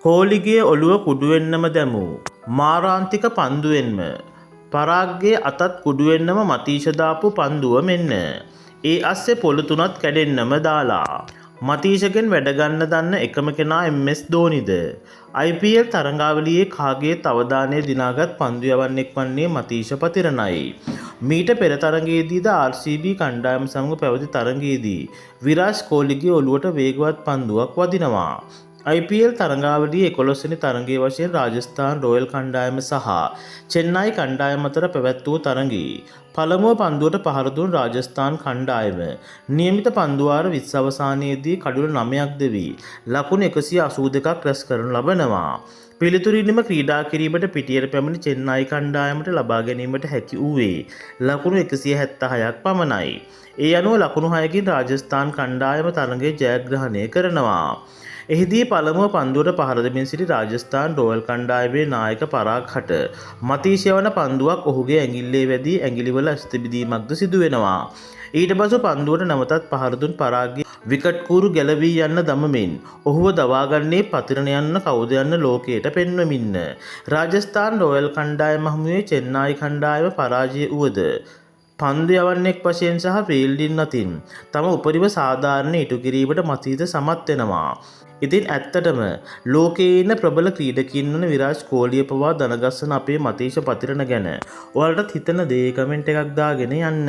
කෝලිගේ ඔළුව කුඩුවෙන්නම දැමූ මාරාන්තික පන්දුවෙන්ම පරාග්ගේ අතත් කුඩුවෙන්නම මතීෂ දාපු පන්දුව මෙන්න. ඒ අස්සේ පොළු තුනත් කැඩෙන්නම දාලා. මතීෂගෙන් වැඩගන්න දන්න එකම කෙනා MS ධෝනිද. IPL තරඟාවලියේ කාගේත් අවධානය දිනාගත් පන්දු යවන්නෙක් වන්නේ මතීෂ පතිරණයි. මීට පෙර තරඟයේදීද RCB කණ්ඩායම සමග පැවති තරඟයේදී විරාජ් කෝලිගේ ඔළුවට වේගවත් පන්දුවක් වදිනවා. IPL තරඟාවලියේ 11 වෙනි තරඟයේ වශයෙන් රාජස්ථාන් රොයල් කණ්ඩායම සහ චෙන්නයි කණ්ඩායම අතර පැවැත් වූ තරඟයේ පළමුව පන්දුවට පහර දුන් රාජස්ථාන් කණ්ඩායම නියමිත පන්දු වාර 20 අවසානයේදී කඩුල 9ක් දෙවි ලකුණු 182ක් රැස් කරනු ලබනවා. පිළිතුරින්ම ක්‍රීඩා කිරීමට පිටියට පැමිණි චෙන්නයි කණ්ඩායමට ලබා ගැනීමට හැකි වූයේ ලකුණු 176ක් පමණයි. ඒ අනුව ලකුණු 6කින් රාජස්ථාන් කණ්ඩායම තරඟය ජයග්‍රහණය කරනවා. එහිදී පළමුව පන්දුවට පහර දෙමින් සිටි රාජස්ථාන් රොයල් කණ්ඩායමේ නායක පරාග් හට මතීෂ යවන පන්දුවක් ඔහුගේ ඇඟිල්ලේ වැදී ඇඟිලිවල අස්ථිබිඳීමක්ද සිදු වෙනවා. ඊට පසු පන්දුවට නැවතත් පහර දුන් පරාග්ගේ විකට් කූරු ගැලවී යන්න දමමින් ඔහුව දවාගන්නේ පතිරණ යන්න කවුද යන්න ලෝකයට පෙන්වමින්න. රාජස්ථාන් රොයල් කණ්ඩායම හමුවේ චෙන්නයි කණ්ඩායම පරාජය වුවද පන්දු යවන්නෙක් වශයෙන් සහ ෆීල්ඩින් අතින් තම උපරිම සාධාරණ ඉටු කිරීමට මතීෂ සමත් වෙනවා. ඉතින් ඇත්තටම ලෝකයේ ඉන්න ප්‍රබල ක්‍රීඩකින් වන විරාජ් කෝලිය පවා දනගස්සන අපේ මතීෂ පතිරණ ගැන ඔයාලටත් හිතන දේ කමෙන්ට් එකක් දාගෙන යන්න.